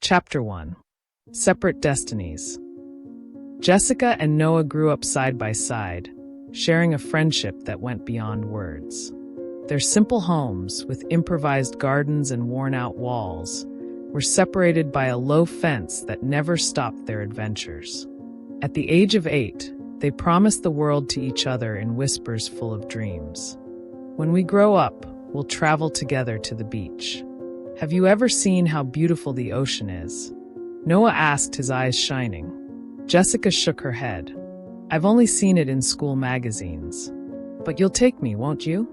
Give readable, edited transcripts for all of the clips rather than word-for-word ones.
Chapter 1. Separate Destinies. Jessica and Noah grew up side by side, sharing a friendship that went beyond words. Their simple homes, with improvised gardens and worn-out walls, were separated by a low fence that never stopped their adventures. At the age of 8, they promised the world to each other in whispers full of dreams. "When we grow up, we'll travel together to the beach. Have you ever seen how beautiful the ocean is?" Noah asked, his eyes shining. Jessica shook her head. "I've only seen it in school magazines. But you'll take me, won't you?"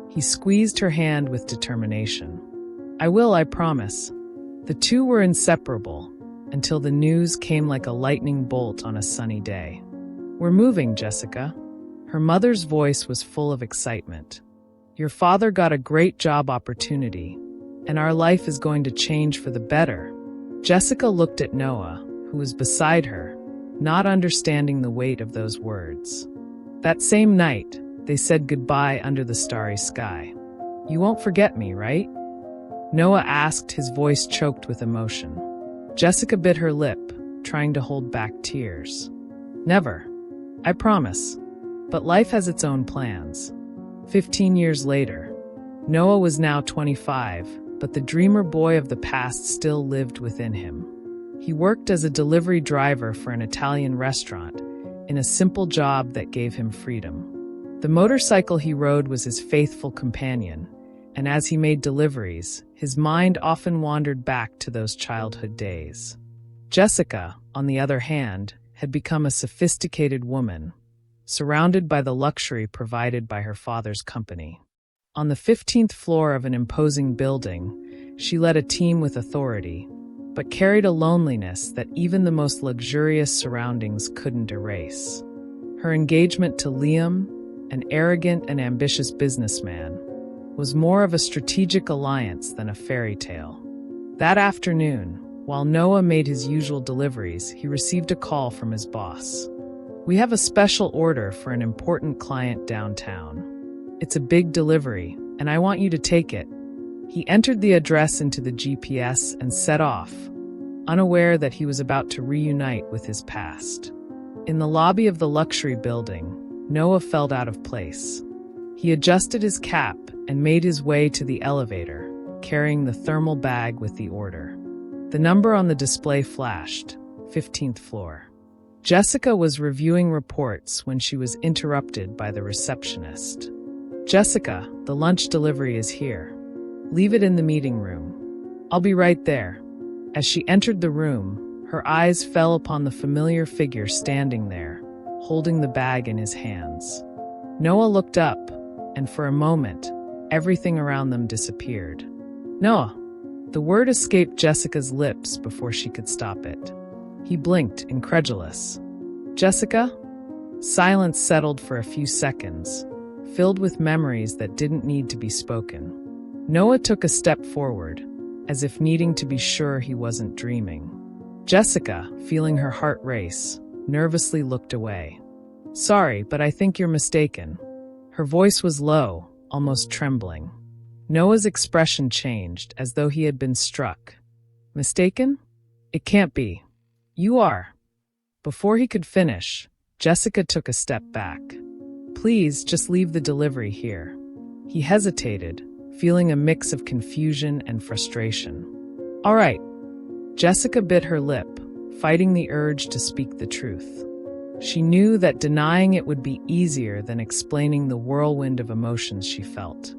He squeezed her hand with determination. "I will, I promise." The two were inseparable, until the news came like a lightning bolt on a sunny day. "We're moving, Jessica." Her mother's voice was full of excitement. "Your father got a great job opportunity, and our life is going to change for the better." Jessica looked at Noah, who was beside her, not understanding the weight of those words. That same night, they said goodbye under the starry sky. "You won't forget me, right?" Noah asked, his voice choked with emotion. Jessica bit her lip, trying to hold back tears. "Never. I promise. But life has its own plans." 15 years later, Noah was now 25, but the dreamer boy of the past still lived within him. He worked as a delivery driver for an Italian restaurant, in a simple job that gave him freedom. The motorcycle he rode was his faithful companion, and as he made deliveries, his mind often wandered back to those childhood days. Jessica, on the other hand, had become a sophisticated woman, surrounded by the luxury provided by her father's company. On the 15th floor of an imposing building, she led a team with authority, but carried a loneliness that even the most luxurious surroundings couldn't erase. Her engagement to Liam, an arrogant and ambitious businessman, was more of a strategic alliance than a fairy tale. That afternoon, while Noah made his usual deliveries, he received a call from his boss. "We have a special order for an important client downtown. It's a big delivery, and I want you to take it." He entered the address into the GPS and set off, unaware that he was about to reunite with his past. In the lobby of the luxury building, Noah felt out of place. He adjusted his cap and made his way to the elevator, carrying the thermal bag with the order. The number on the display flashed, 15th floor. Jessica was reviewing reports when she was interrupted by the receptionist. "Jessica, the lunch delivery is here. Leave it in the meeting room. I'll be right there." As she entered the room, her eyes fell upon the familiar figure standing there, holding the bag in his hands. Noah looked up, and for a moment, everything around them disappeared. "Noah!" The word escaped Jessica's lips before she could stop it. He blinked, incredulous. "Jessica?" Silence settled for a few seconds, filled with memories that didn't need to be spoken. Noah took a step forward, as if needing to be sure he wasn't dreaming. Jessica, feeling her heart race, nervously looked away. "Sorry, but I think you're mistaken." Her voice was low, almost trembling. Noah's expression changed, as though he had been struck. "Mistaken? It can't be. You are." Before he could finish, Jessica took a step back. "Please, just leave the delivery here." He hesitated, feeling a mix of confusion and frustration. "All right." Jessica bit her lip, fighting the urge to speak the truth. She knew that denying it would be easier than explaining the whirlwind of emotions she felt.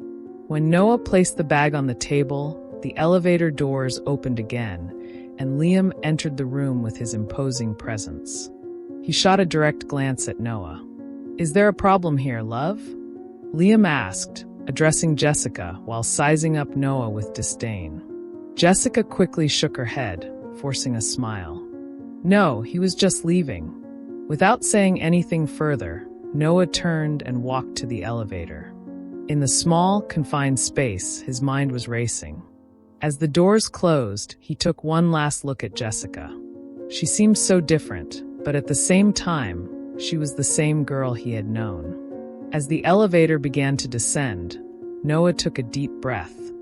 When Noah placed the bag on the table, the elevator doors opened again, and Liam entered the room with his imposing presence. He shot a direct glance at Noah. "Is there a problem here, love?" Liam asked, addressing Jessica while sizing up Noah with disdain. Jessica quickly shook her head, forcing a smile. "No, he was just leaving." Without saying anything further, Noah turned and walked to the elevator. In the small, confined space, his mind was racing. As the doors closed, he took one last look at Jessica. She seemed so different, but at the same time, she was the same girl he had known. As the elevator began to descend, Noah took a deep breath,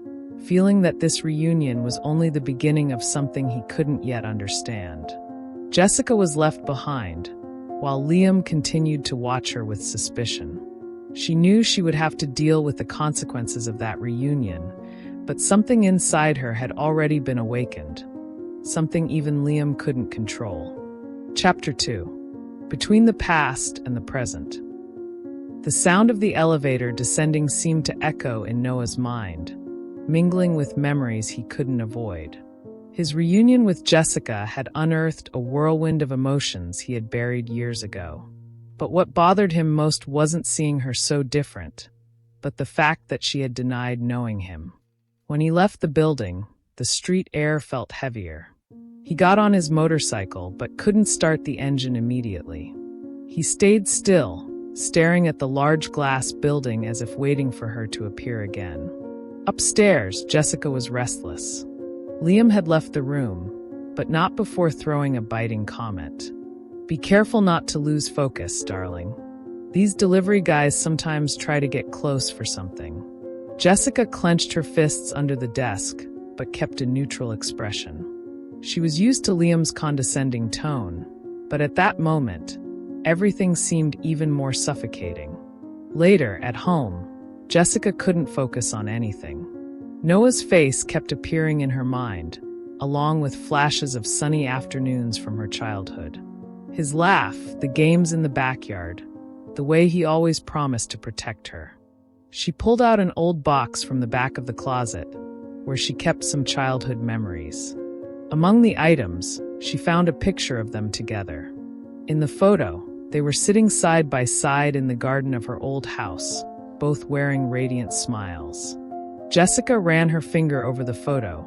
feeling that this reunion was only the beginning of something he couldn't yet understand. Jessica was left behind, while Liam continued to watch her with suspicion. She knew she would have to deal with the consequences of that reunion, but something inside her had already been awakened. Something even Liam couldn't control. Chapter 2. Between the past and the present. The sound of the elevator descending seemed to echo in Noah's mind, mingling with memories he couldn't avoid. His reunion with Jessica had unearthed a whirlwind of emotions he had buried years ago. But what bothered him most wasn't seeing her so different, but the fact that she had denied knowing him. When he left the building, the street air felt heavier. He got on his motorcycle but couldn't start the engine immediately. He stayed still, staring at the large glass building as if waiting for her to appear again. Upstairs, Jessica was restless. Liam had left the room, but not before throwing a biting comment. "Be careful not to lose focus, darling. These delivery guys sometimes try to get close for something." Jessica clenched her fists under the desk, but kept a neutral expression. She was used to Liam's condescending tone, but at that moment, everything seemed even more suffocating. Later, at home, Jessica couldn't focus on anything. Noah's face kept appearing in her mind, along with flashes of sunny afternoons from her childhood. His laugh, the games in the backyard, the way he always promised to protect her. She pulled out an old box from the back of the closet, where she kept some childhood memories. Among the items, she found a picture of them together. In the photo, they were sitting side by side in the garden of her old house, both wearing radiant smiles. Jessica ran her finger over the photo,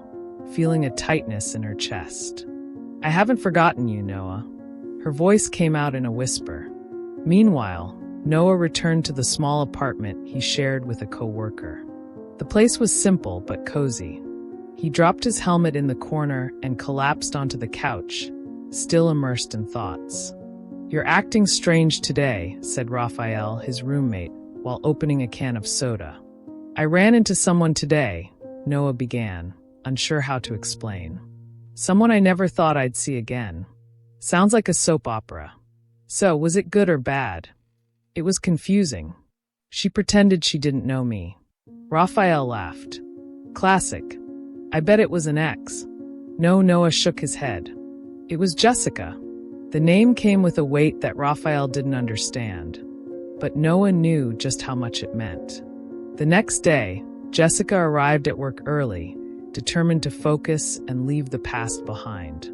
feeling a tightness in her chest. "I haven't forgotten you, Noah." Her voice came out in a whisper. Meanwhile, Noah returned to the small apartment he shared with a co-worker. The place was simple but cozy. He dropped his helmet in the corner and collapsed onto the couch, still immersed in thoughts. "You're acting strange today," said Raphael, his roommate, while opening a can of soda. "I ran into someone today," Noah began, unsure how to explain. "Someone I never thought I'd see again. Sounds like a soap opera. So, was it good or bad?" "It was confusing. She pretended she didn't know me." Raphael laughed. "Classic. I bet it was an ex." No, Noah shook his head. "It was Jessica." The name came with a weight that Raphael didn't understand, but Noah knew just how much it meant. The next day, Jessica arrived at work early, determined to focus and leave the past behind.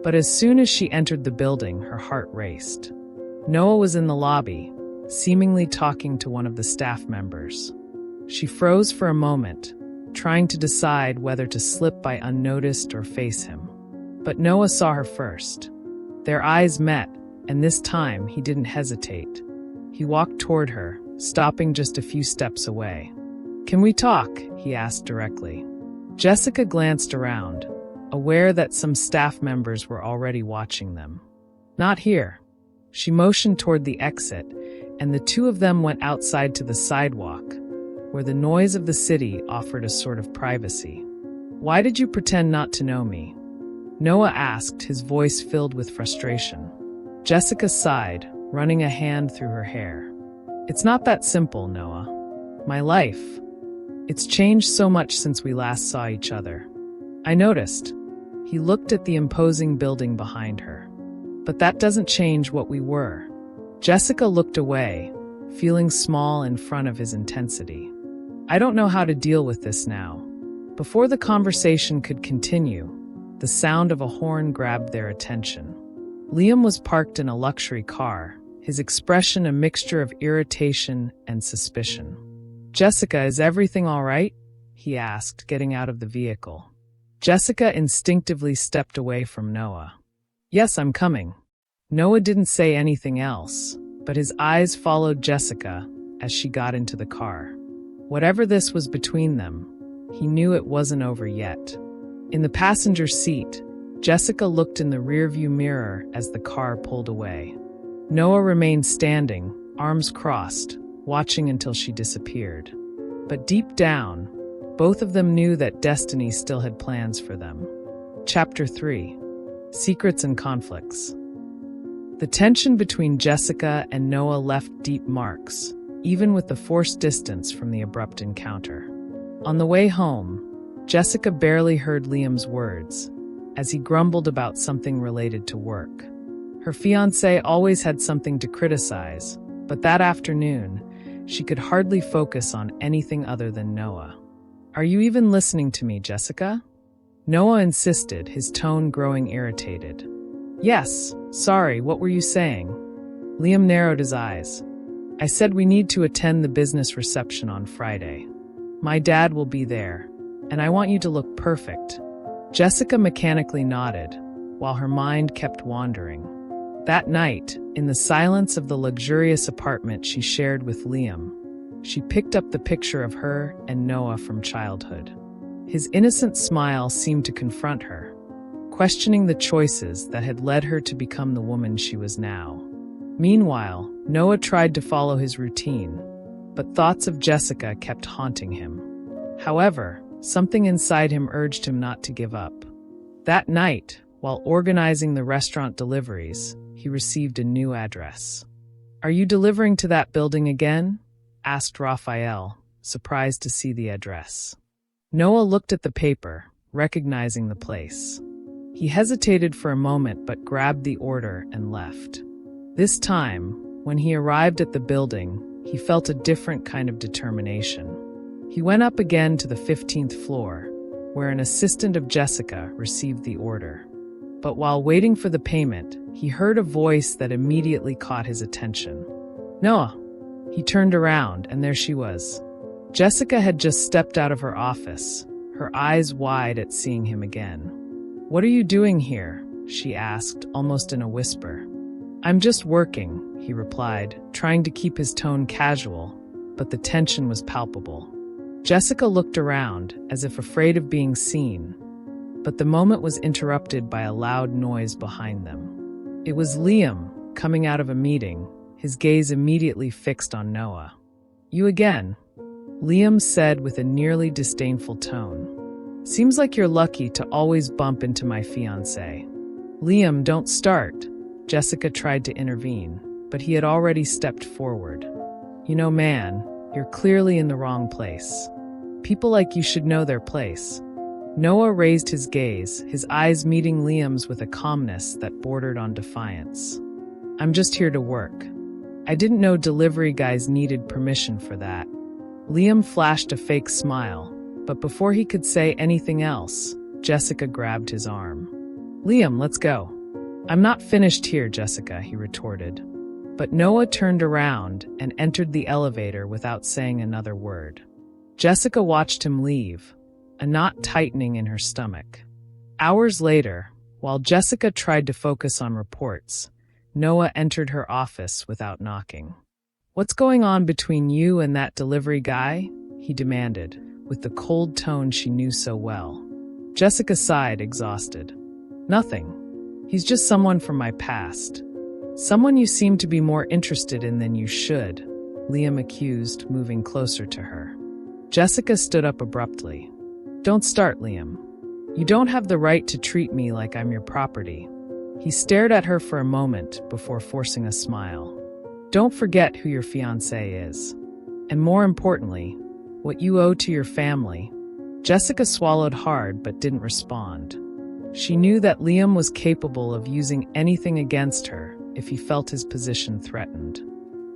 But as soon as she entered the building, her heart raced. Noah was in the lobby, seemingly talking to one of the staff members. She froze for a moment, trying to decide whether to slip by unnoticed or face him. But Noah saw her first. Their eyes met, and this time he didn't hesitate. He walked toward her, stopping just a few steps away. "Can we talk?" he asked directly. Jessica glanced around, aware that some staff members were already watching them. "Not here." She motioned toward the exit, and the two of them went outside to the sidewalk, where the noise of the city offered a sort of privacy. "Why did you pretend not to know me?" Noah asked, his voice filled with frustration. Jessica sighed, running a hand through her hair. "It's not that simple, Noah. My life. It's changed so much since we last saw each other." "I noticed." He looked at the imposing building behind her. "But that doesn't change what we were." Jessica looked away, feeling small in front of his intensity. "I don't know how to deal with this now." Before the conversation could continue, the sound of a horn grabbed their attention. Liam was parked in a luxury car, his expression a mixture of irritation and suspicion. "Jessica, is everything all right?" he asked, getting out of the vehicle. Jessica instinctively stepped away from Noah. "Yes, I'm coming." Noah didn't say anything else, but his eyes followed Jessica as she got into the car. Whatever this was between them, he knew it wasn't over yet. In the passenger seat, Jessica looked in the rearview mirror as the car pulled away. Noah remained standing, arms crossed, watching until she disappeared. But deep down, Both of them knew that destiny still had plans for them. Chapter 3. Secrets and Conflicts. The tension between Jessica and Noah left deep marks, even with the forced distance from the abrupt encounter. On the way home, Jessica barely heard Liam's words, as he grumbled about something related to work. Her fiancé always had something to criticize, but that afternoon, she could hardly focus on anything other than Noah. "Are you even listening to me, Jessica?" Noah insisted, his tone growing irritated. "Yes, sorry, what were you saying?" Liam narrowed his eyes. "I said we need to attend the business reception on Friday. My dad will be there, and I want you to look perfect." Jessica mechanically nodded, while her mind kept wandering. That night, in the silence of the luxurious apartment she shared with Liam, she picked up the picture of her and Noah from childhood. His innocent smile seemed to confront her, questioning the choices that had led her to become the woman she was now. Meanwhile, Noah tried to follow his routine, but thoughts of Jessica kept haunting him. However, something inside him urged him not to give up. That night, while organizing the restaurant deliveries, he received a new address. "Are you delivering to that building again?" asked Raphael, surprised to see the address. Noah looked at the paper, recognizing the place. He hesitated for a moment but grabbed the order and left. This time, when he arrived at the building, he felt a different kind of determination. He went up again to the 15th floor, where an assistant of Jessica received the order. But while waiting for the payment, he heard a voice that immediately caught his attention. "Noah!" He turned around, and there she was. Jessica had just stepped out of her office, her eyes wide at seeing him again. "What are you doing here?" she asked, almost in a whisper. "I'm just working," he replied, trying to keep his tone casual, but the tension was palpable. Jessica looked around, as if afraid of being seen, but the moment was interrupted by a loud noise behind them. It was Liam, coming out of a meeting, his gaze immediately fixed on Noah. "You again," Liam said with a nearly disdainful tone. "Seems like you're lucky to always bump into my fiancé." "Liam, don't start," Jessica tried to intervene, but he had already stepped forward. "You know, man, you're clearly in the wrong place. People like you should know their place." Noah raised his gaze, his eyes meeting Liam's with a calmness that bordered on defiance. "I'm just here to work. I didn't know delivery guys needed permission for that." Liam flashed a fake smile, but before he could say anything else, Jessica grabbed his arm. "Liam, let's go." "I'm not finished here, Jessica," he retorted. But Noah turned around and entered the elevator without saying another word. Jessica watched him leave, a knot tightening in her stomach. Hours later, while Jessica tried to focus on reports, Noah entered her office without knocking. "What's going on between you and that delivery guy?" he demanded, with the cold tone she knew so well. Jessica sighed, exhausted. "Nothing. He's just someone from my past. Someone you seem to be more interested in than you should," Liam accused, moving closer to her. Jessica stood up abruptly. "Don't start, Liam. You don't have the right to treat me like I'm your property." He stared at her for a moment before forcing a smile. "Don't forget who your fiancé is. And more importantly, what you owe to your family." Jessica swallowed hard but didn't respond. She knew that Liam was capable of using anything against her if he felt his position threatened.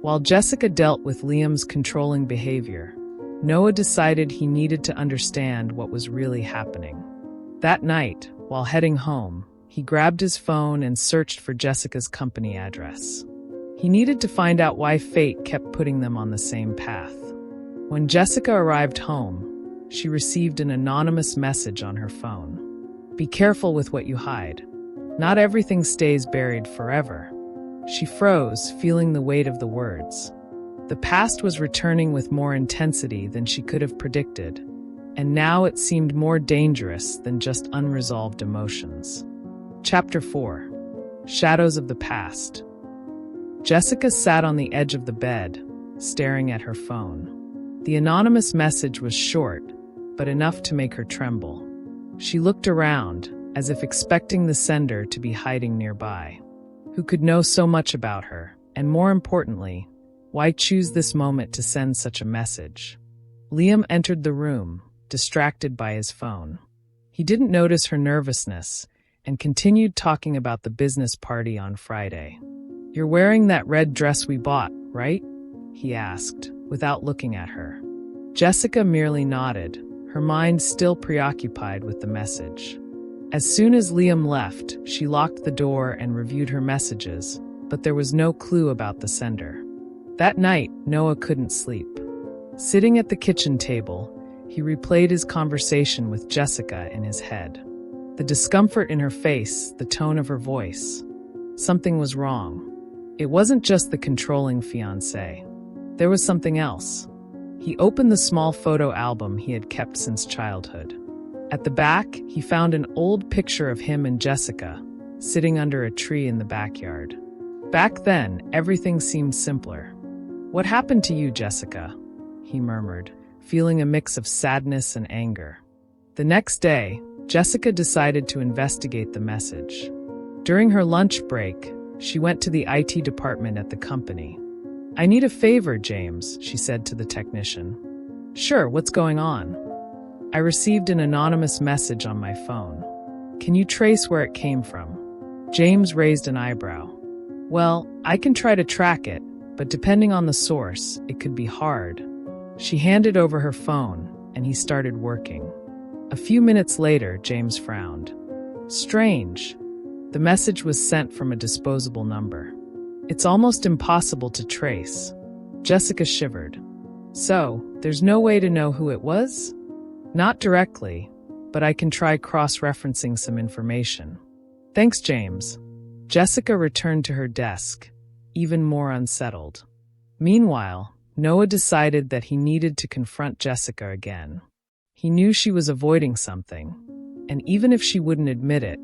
While Jessica dealt with Liam's controlling behavior, Noah decided he needed to understand what was really happening. That night, while heading home, he grabbed his phone and searched for Jessica's company address. He needed to find out why fate kept putting them on the same path. When Jessica arrived home, she received an anonymous message on her phone. "Be careful with what you hide. Not everything stays buried forever." She froze, feeling the weight of the words. The past was returning with more intensity than she could have predicted, and now it seemed more dangerous than just unresolved emotions. Chapter 4. Shadows of the Past. Jessica sat on the edge of the bed, staring at her phone. The anonymous message was short, but enough to make her tremble. She looked around, as if expecting the sender to be hiding nearby. Who could know so much about her, and more importantly, why choose this moment to send such a message? Liam entered the room, distracted by his phone. He didn't notice her nervousness, and continued talking about the business party on Friday. "You're wearing that red dress we bought, right?" he asked, without looking at her. Jessica merely nodded, her mind still preoccupied with the message. As soon as Liam left, she locked the door and reviewed her messages, but there was no clue about the sender. That night, Noah couldn't sleep. Sitting at the kitchen table, he replayed his conversation with Jessica in his head. The discomfort in her face, the tone of her voice. Something was wrong. It wasn't just the controlling fiancé. There was something else. He opened the small photo album he had kept since childhood. At the back, he found an old picture of him and Jessica, sitting under a tree in the backyard. Back then, everything seemed simpler. "What happened to you, Jessica?" he murmured, feeling a mix of sadness and anger. The next day, Jessica decided to investigate the message. During her lunch break, she went to the IT department at the company. "I need a favor, James," she said to the technician. "Sure, what's going on?" "I received an anonymous message on my phone. Can you trace where it came from?" James raised an eyebrow. "Well, I can try to track it, but depending on the source, it could be hard." She handed over her phone, and he started working. A few minutes later, James frowned. "Strange. The message was sent from a disposable number. It's almost impossible to trace." Jessica shivered. "So, there's no way to know who it was?" "Not directly, but I can try cross-referencing some information." "Thanks, James." Jessica returned to her desk, even more unsettled. Meanwhile, Noah decided that he needed to confront Jessica again. He knew she was avoiding something, and even if she wouldn't admit it,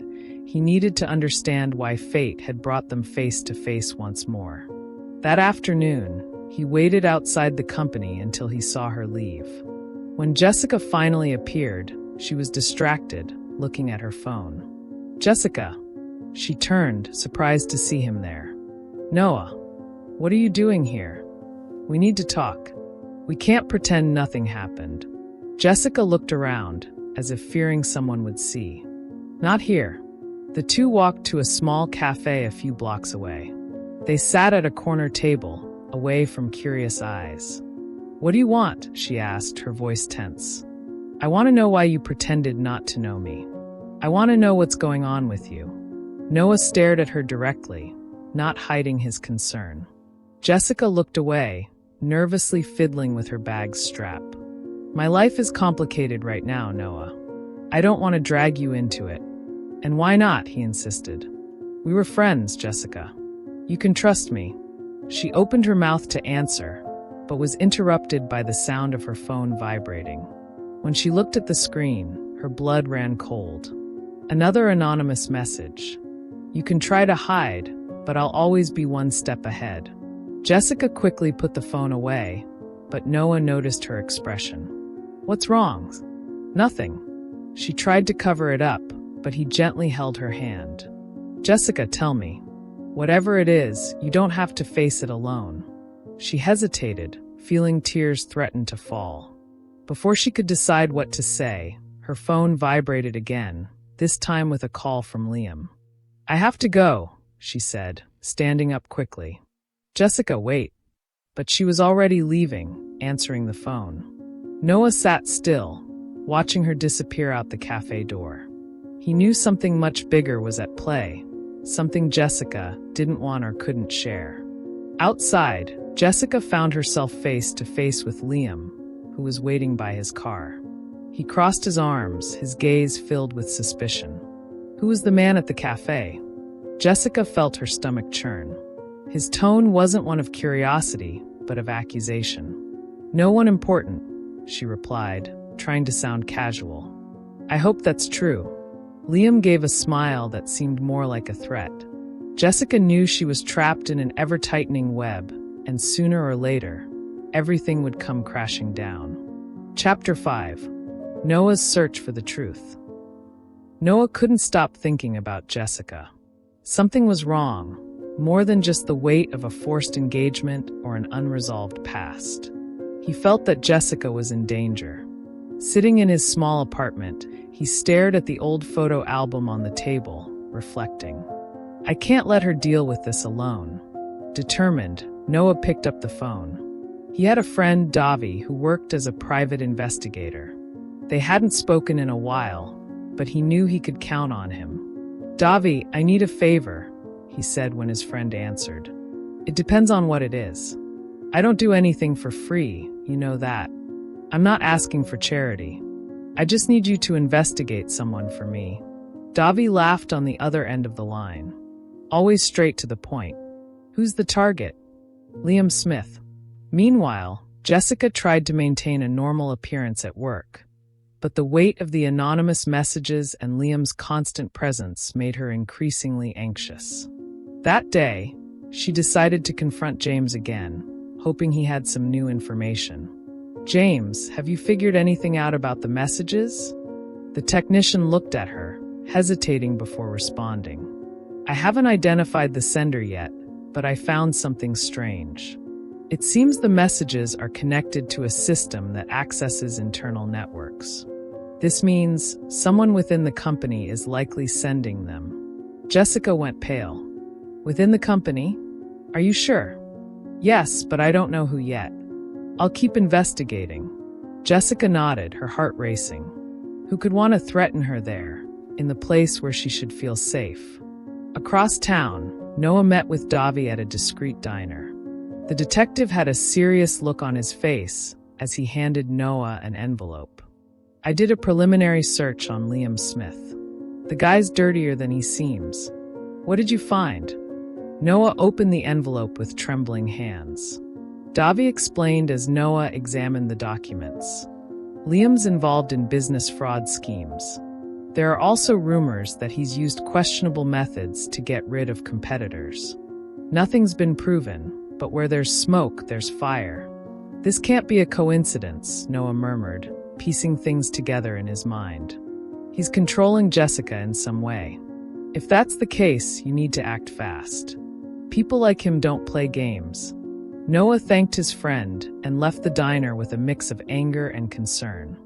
he needed to understand why fate had brought them face to face once more. That afternoon, he waited outside the company until he saw her leave. When Jessica finally appeared, she was distracted, looking at her phone. "Jessica!" She turned, surprised to see him there. "Noah, what are you doing here? We need to talk. We can't pretend nothing happened." Jessica looked around, as if fearing someone would see. "Not here." The two walked to a small cafe a few blocks away. They sat at a corner table, away from curious eyes. "What do you want?" she asked, her voice tense. "I want to know why you pretended not to know me. I want to know what's going on with you." Noah stared at her directly, not hiding his concern. Jessica looked away, nervously fiddling with her bag's strap. "My life is complicated right now, Noah. I don't want to drag you into it." "And why not?" he insisted. "We were friends, Jessica. You can trust me." She opened her mouth to answer, but was interrupted by the sound of her phone vibrating. When she looked at the screen, her blood ran cold. Another anonymous message. "You can try to hide, but I'll always be one step ahead." Jessica quickly put the phone away, but Noah noticed her expression. "What's wrong?" "Nothing." She tried to cover it up, but he gently held her hand. "Jessica, tell me. Whatever it is, you don't have to face it alone." She hesitated, feeling tears threaten to fall. Before she could decide what to say, her phone vibrated again, this time with a call from Liam. "I have to go," she said, standing up quickly. "Jessica, wait." But she was already leaving, answering the phone. Noah sat still, watching her disappear out the cafe door. He knew something much bigger was at play, something Jessica didn't want or couldn't share. Outside, Jessica found herself face to face with Liam, who was waiting by his car. He crossed his arms, his gaze filled with suspicion. Who was the man at the cafe? Jessica felt her stomach churn. His tone wasn't one of curiosity, but of accusation. "No one important," she replied, trying to sound casual. "I hope that's true." Liam gave a smile that seemed more like a threat. Jessica knew she was trapped in an ever-tightening web, and sooner or later, everything would come crashing down. Chapter 5. Noah's search for the truth. Noah couldn't stop thinking about Jessica. Something was wrong, more than just the weight of a forced engagement or an unresolved past. He felt that Jessica was in danger. Sitting in his small apartment, he stared at the old photo album on the table, reflecting. I can't let her deal with this alone. Determined, Noah picked up the phone. He had a friend, Davi, who worked as a private investigator. They hadn't spoken in a while, but he knew he could count on him. Davi, I need a favor, he said when his friend answered. It depends on what it is. I don't do anything for free, you know that. I'm not asking for charity. I just need you to investigate someone for me. Davi laughed on the other end of the line. Always straight to the point. Who's the target? Liam Smith. Meanwhile, Jessica tried to maintain a normal appearance at work. But the weight of the anonymous messages and Liam's constant presence made her increasingly anxious. That day, she decided to confront James again, hoping he had some new information. James, have you figured anything out about the messages? The technician looked at her, hesitating before responding. I haven't identified the sender yet, but I found something strange. It seems the messages are connected to a system that accesses internal networks. This means someone within the company is likely sending them. Jessica went pale. Within the company? Are you sure? Yes, but I don't know who yet. I'll keep investigating. Jessica nodded, her heart racing. Who could want to threaten her there, in the place where she should feel safe? Across town, Noah met with Davi at a discreet diner. The detective had a serious look on his face as he handed Noah an envelope. I did a preliminary search on Liam Smith. The guy's dirtier than he seems. What did you find? Noah opened the envelope with trembling hands. Davi explained as Noah examined the documents. Liam's involved in business fraud schemes. There are also rumors that he's used questionable methods to get rid of competitors. Nothing's been proven, but where there's smoke, there's fire. This can't be a coincidence, Noah murmured, piecing things together in his mind. He's controlling Jessica in some way. If that's the case, you need to act fast. People like him don't play games. Noah thanked his friend and left the diner with a mix of anger and concern.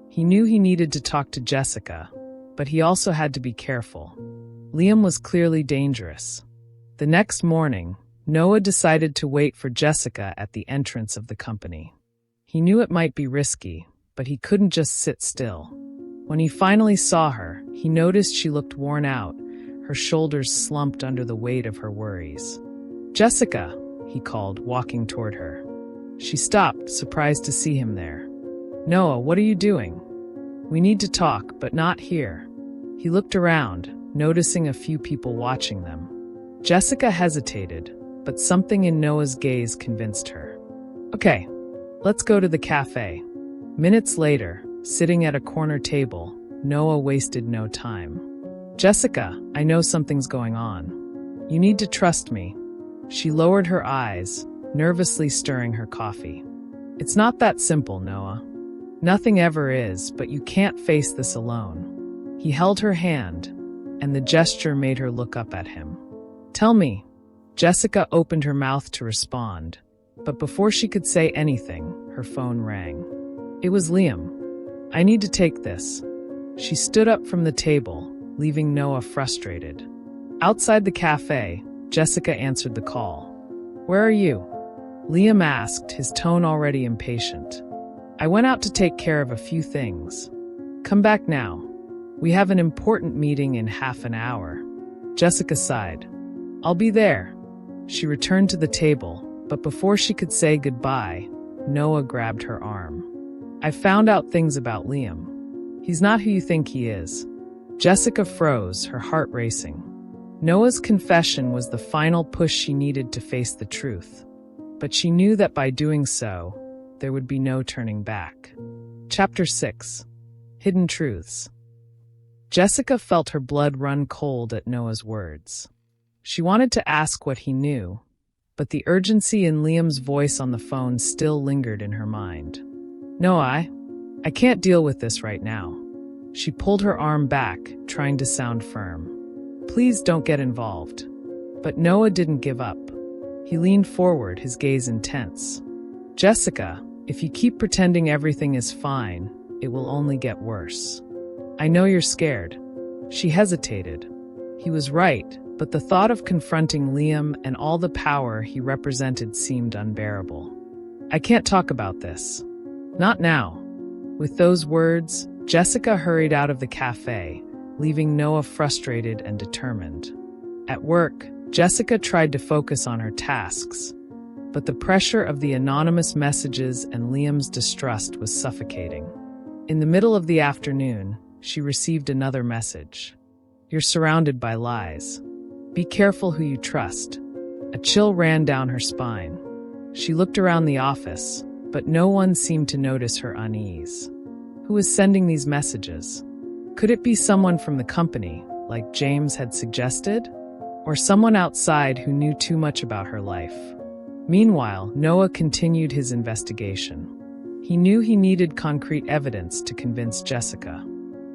He knew he needed to talk to Jessica, but he also had to be careful. Liam was clearly dangerous. The next morning, Noah decided to wait for Jessica at the entrance of the company. He knew it might be risky, but he couldn't just sit still. When he finally saw her, he noticed she looked worn out, her shoulders slumped under the weight of her worries. Jessica, he called, walking toward her. She stopped, surprised to see him there. Noah, what are you doing? We need to talk, but not here. He looked around, noticing a few people watching them. Jessica hesitated, but something in Noah's gaze convinced her. Okay, let's go to the cafe. Minutes later, sitting at a corner table, Noah wasted no time. Jessica, I know something's going on. You need to trust me. She lowered her eyes, nervously stirring her coffee. It's not that simple, Noah. Nothing ever is, but you can't face this alone. He held her hand, and the gesture made her look up at him. Tell me. Jessica opened her mouth to respond, but before she could say anything, her phone rang. It was Liam. I need to take this. She stood up from the table, leaving Noah frustrated. Outside the cafe, Jessica answered the call. Where are you? Liam asked, his tone already impatient. I went out to take care of a few things. Come back now. We have an important meeting in half an hour. Jessica sighed. I'll be there. She returned to the table, but before she could say goodbye, Noah grabbed her arm. I found out things about Liam. He's not who you think he is. Jessica froze, her heart racing. Noah's confession was the final push she needed to face the truth, but she knew that by doing so, there would be no turning back. Chapter 6. Hidden Truths. Jessica felt her blood run cold at Noah's words. She wanted to ask what he knew, but the urgency in Liam's voice on the phone still lingered in her mind. Noah, I can't deal with this right now. She pulled her arm back, trying to sound firm. Please don't get involved. But Noah didn't give up. He leaned forward, his gaze intense. Jessica, if you keep pretending everything is fine, it will only get worse. I know you're scared. She hesitated. He was right, but the thought of confronting Liam and all the power he represented seemed unbearable. I can't talk about this. Not now. With those words, Jessica hurried out of the cafe, leaving Noah frustrated and determined. At work, Jessica tried to focus on her tasks, but the pressure of the anonymous messages and Liam's distrust was suffocating. In the middle of the afternoon, she received another message. You're surrounded by lies. Be careful who you trust. A chill ran down her spine. She looked around the office, but no one seemed to notice her unease. Who was sending these messages? Could it be someone from the company, like James had suggested? Or someone outside who knew too much about her life? Meanwhile, Noah continued his investigation. He knew he needed concrete evidence to convince Jessica.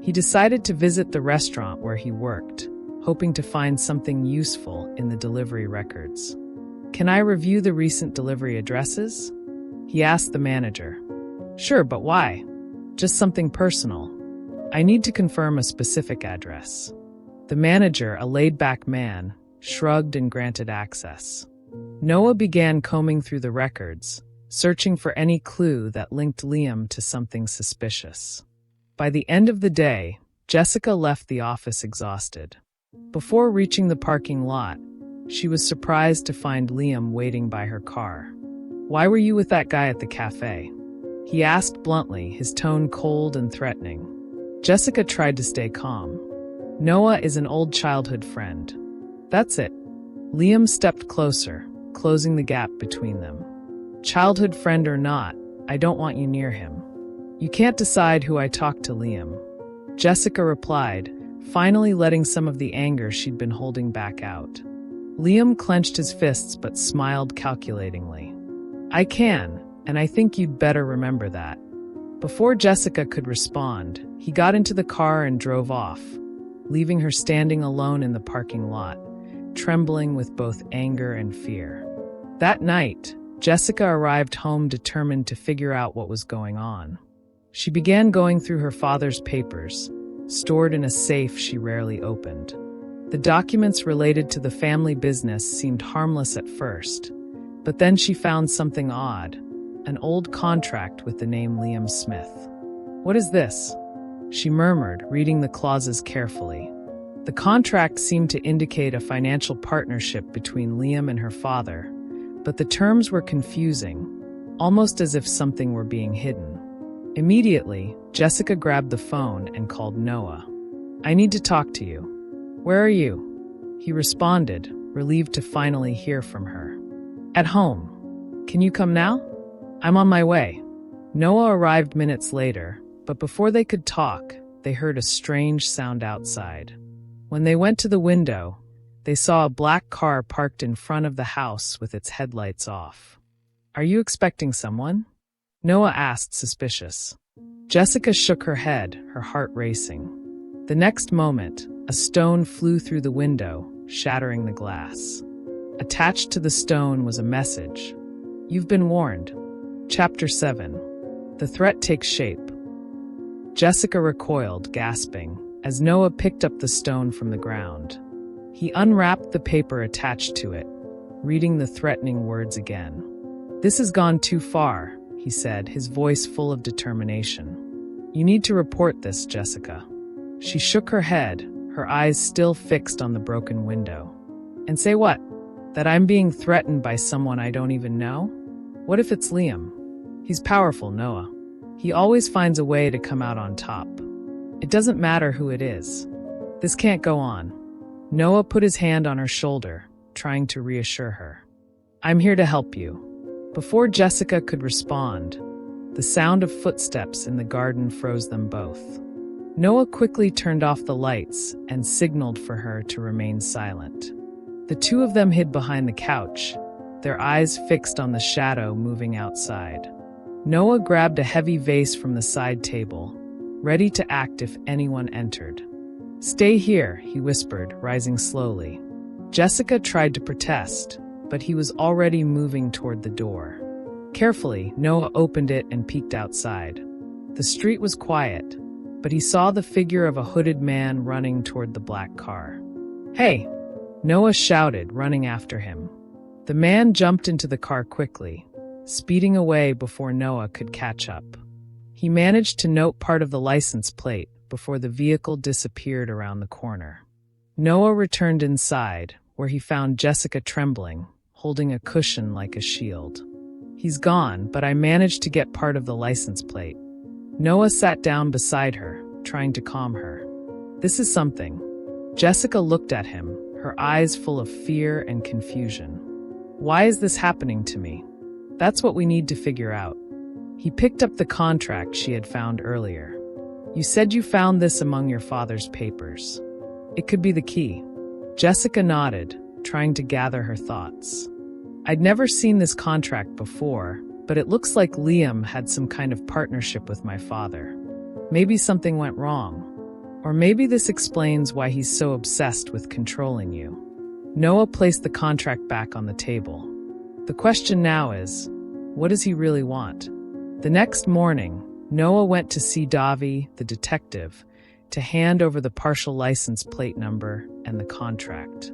He decided to visit the restaurant where he worked, hoping to find something useful in the delivery records. Can I review the recent delivery addresses? He asked the manager. Sure, but why? Just something personal. I need to confirm a specific address. The manager, a laid-back man, shrugged and granted access. Noah began combing through the records, searching for any clue that linked Liam to something suspicious. By the end of the day, Jessica left the office exhausted. Before reaching the parking lot, she was surprised to find Liam waiting by her car. Why were you with that guy at the cafe? He asked bluntly, his tone cold and threatening. Jessica tried to stay calm. Noah is an old childhood friend. That's it. Liam stepped closer, closing the gap between them. Childhood friend or not, I don't want you near him. You can't decide who I talk to, Liam. Jessica replied, finally letting some of the anger she'd been holding back out. Liam clenched his fists but smiled calculatingly. I can, and I think you'd better remember that. Before Jessica could respond, he got into the car and drove off, leaving her standing alone in the parking lot, trembling with both anger and fear. That night, Jessica arrived home determined to figure out what was going on. She began going through her father's papers, stored in a safe she rarely opened. The documents related to the family business seemed harmless at first, but then she found something odd, an old contract with the name Liam Smith. What is this? She murmured, reading the clauses carefully. The contract seemed to indicate a financial partnership between Liam and her father, but the terms were confusing, almost as if something were being hidden. Immediately, Jessica grabbed the phone and called Noah. I need to talk to you. Where are you? He responded, relieved to finally hear from her. At home. Can you come now? I'm on my way. Noah arrived minutes later, but before they could talk, they heard a strange sound outside. When they went to the window, they saw a black car parked in front of the house with its headlights off. Are you expecting someone? Noah asked, suspicious. Jessica shook her head, her heart racing. The next moment, a stone flew through the window, shattering the glass. Attached to the stone was a message. You've been warned. Chapter 7. The threat takes shape. Jessica recoiled, gasping, as Noah picked up the stone from the ground. He unwrapped the paper attached to it, reading the threatening words again. This has gone too far, he said, his voice full of determination. You need to report this, Jessica. She shook her head, her eyes still fixed on the broken window. And say what? That I'm being threatened by someone I don't even know? What if it's Liam? He's powerful, Noah. He always finds a way to come out on top. It doesn't matter who it is. This can't go on. Noah put his hand on her shoulder, trying to reassure her. I'm here to help you. Before Jessica could respond, the sound of footsteps in the garden froze them both. Noah quickly turned off the lights and signaled for her to remain silent. The two of them hid behind the couch, their eyes fixed on the shadow moving outside. Noah grabbed a heavy vase from the side table, ready to act if anyone entered. "Stay here," he whispered, rising slowly. Jessica tried to protest, but he was already moving toward the door. Carefully, Noah opened it and peeked outside. The street was quiet, but he saw the figure of a hooded man running toward the black car. "Hey!" Noah shouted, running after him. The man jumped into the car quickly, speeding away before Noah could catch up. He managed to note part of the license plate before the vehicle disappeared around the corner. Noah returned inside, where he found Jessica trembling, holding a cushion like a shield. "He's gone, but I managed to get part of the license plate." Noah sat down beside her, trying to calm her. "This is something." Jessica looked at him, her eyes full of fear and confusion. "Why is this happening to me?" "That's what we need to figure out." He picked up the contract she had found earlier. "You said you found this among your father's papers. It could be the key." Jessica nodded, trying to gather her thoughts. "I'd never seen this contract before, but it looks like Liam had some kind of partnership with my father. Maybe something went wrong. Or maybe this explains why he's so obsessed with controlling you." Noah placed the contract back on the table. "The question now is, what does he really want?" The next morning, Noah went to see Davi, the detective, to hand over the partial license plate number and the contract.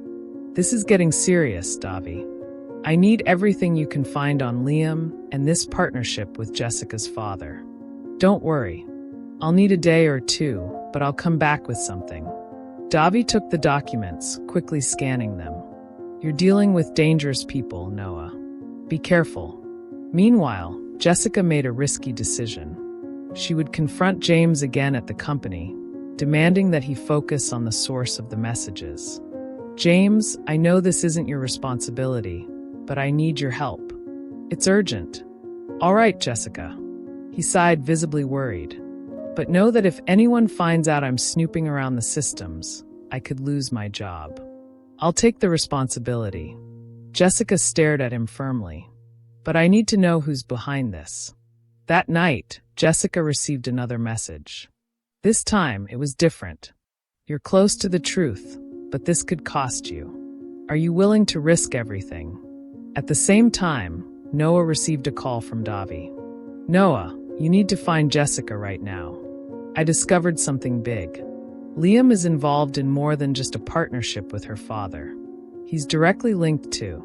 "This is getting serious, Davi. I need everything you can find on Liam and this partnership with Jessica's father. Don't worry. I'll need a day or two, but I'll come back with something." Davi took the documents, quickly scanning them. "You're dealing with dangerous people, Noah. Be careful." Meanwhile, Jessica made a risky decision. She would confront James again at the company, demanding that he focus on the source of the messages. "James, I know this isn't your responsibility, but I need your help. It's urgent." "All right, Jessica." He sighed, visibly worried. "But know that if anyone finds out I'm snooping around the systems, I could lose my job. I'll take the responsibility." Jessica stared at him firmly. "But I need to know who's behind this." That night, Jessica received another message. This time, it was different. "You're close to the truth, but this could cost you. Are you willing to risk everything?" At the same time, Noah received a call from Davi. "Noah, you need to find Jessica right now. I discovered something big. Liam is involved in more than just a partnership with her father. He's directly linked to..."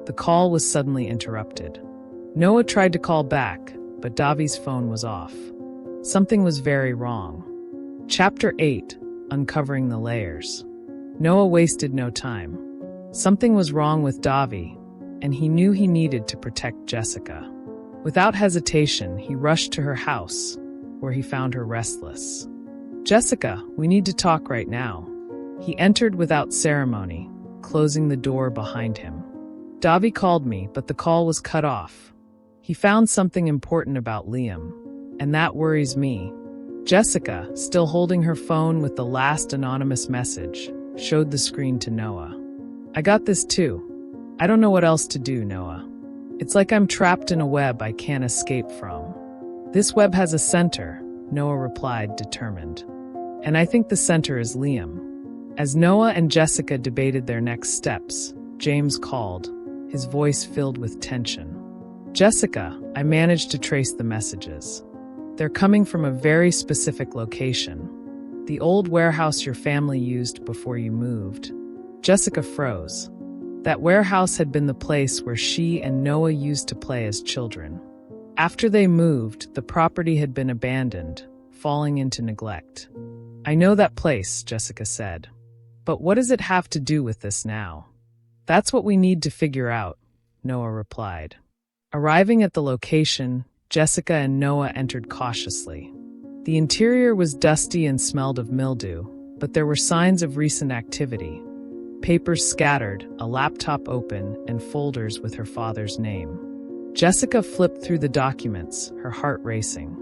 The call was suddenly interrupted. Noah tried to call back, but Davi's phone was off. Something was very wrong. Chapter 8, Uncovering the Layers. Noah wasted no time. Something was wrong with Davi, and he knew he needed to protect Jessica. Without hesitation, he rushed to her house, where he found her restless. "Jessica, we need to talk right now." He entered without ceremony, closing the door behind him. "Davi called me, but the call was cut off. He found something important about Liam, and that worries me." Jessica, still holding her phone with the last anonymous message, showed the screen to Noah. "I got this too. I don't know what else to do, Noah. It's like I'm trapped in a web I can't escape from." "This web has a center," Noah replied, determined. "And I think the center is Liam." As Noah and Jessica debated their next steps, James called, his voice filled with tension. "Jessica, I managed to trace the messages. They're coming from a very specific location. The old warehouse your family used before you moved." Jessica froze. That warehouse had been the place where she and Noah used to play as children. After they moved, the property had been abandoned, falling into neglect. "I know that place," Jessica said. "But what does it have to do with this now?" "That's what we need to figure out," Noah replied. Arriving at the location, Jessica and Noah entered cautiously. The interior was dusty and smelled of mildew, but there were signs of recent activity. Papers scattered, a laptop open, and folders with her father's name. Jessica flipped through the documents, her heart racing.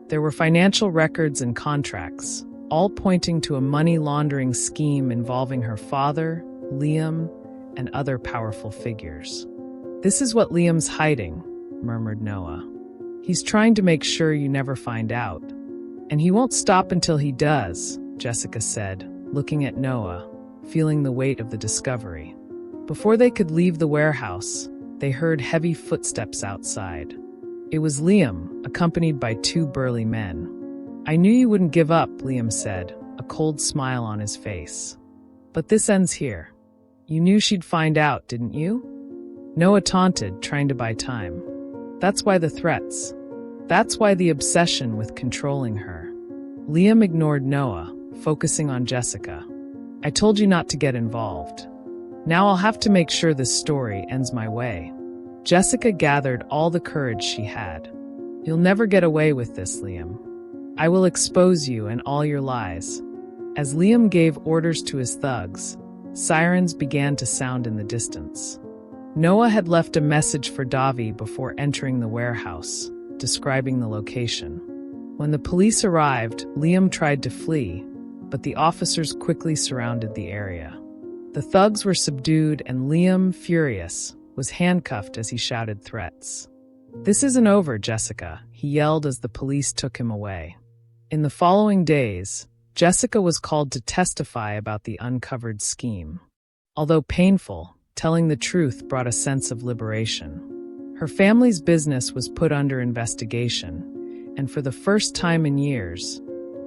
There were financial records and contracts, all pointing to a money laundering scheme involving her father, Liam, and other powerful figures. "This is what Liam's hiding," murmured Noah. He's trying to make sure you never find out. And he won't stop until he does, Jessica said, looking at Noah, feeling the weight of the discovery. Before they could leave the warehouse, they heard heavy footsteps outside. It was Liam, accompanied by two burly men. "I knew you wouldn't give up," Liam said, a cold smile on his face. "But this ends here. You knew she'd find out, didn't you?" Noah taunted, trying to buy time. "That's why the threats. That's why the obsession with controlling her." Liam ignored Noah, focusing on Jessica. "I told you not to get involved. Now I'll have to make sure this story ends my way." Jessica gathered all the courage she had. "You'll never get away with this, Liam. I will expose you and all your lies." As Liam gave orders to his thugs, sirens began to sound in the distance. Noah had left a message for Davi before entering the warehouse, describing the location. When the police arrived, Liam tried to flee, but the officers quickly surrounded the area. The thugs were subdued and Liam, furious, was handcuffed as he shouted threats. "This isn't over, Jessica," he yelled as the police took him away. In the following days, Jessica was called to testify about the uncovered scheme. Although painful, telling the truth brought a sense of liberation. Her family's business was put under investigation, and for the first time in years,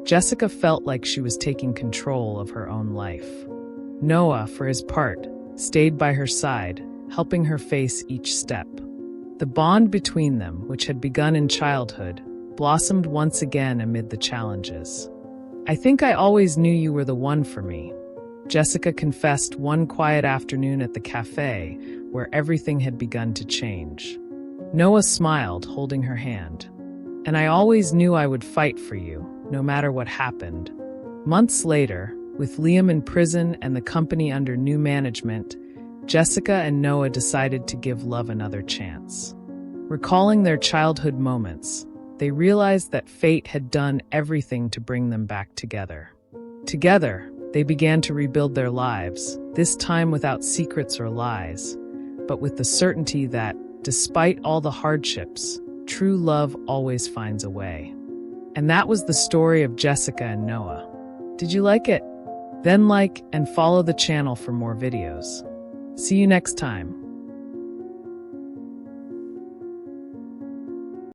Jessica felt like she was taking control of her own life. Noah, for his part, stayed by her side, helping her face each step. The bond between them, which had begun in childhood, blossomed once again amid the challenges. "I think I always knew you were the one for me," Jessica confessed one quiet afternoon at the cafe where everything had begun to change. Noah smiled, holding her hand. "And I always knew I would fight for you, no matter what happened." Months later, with Liam in prison and the company under new management, Jessica and Noah decided to give love another chance. Recalling their childhood moments, they realized that fate had done everything to bring them back together. Together, they began to rebuild their lives, this time without secrets or lies, but with the certainty that, despite all the hardships, true love always finds a way. And that was the story of Jessica and Noah. Did you like it? Then like and follow the channel for more videos. See you next time.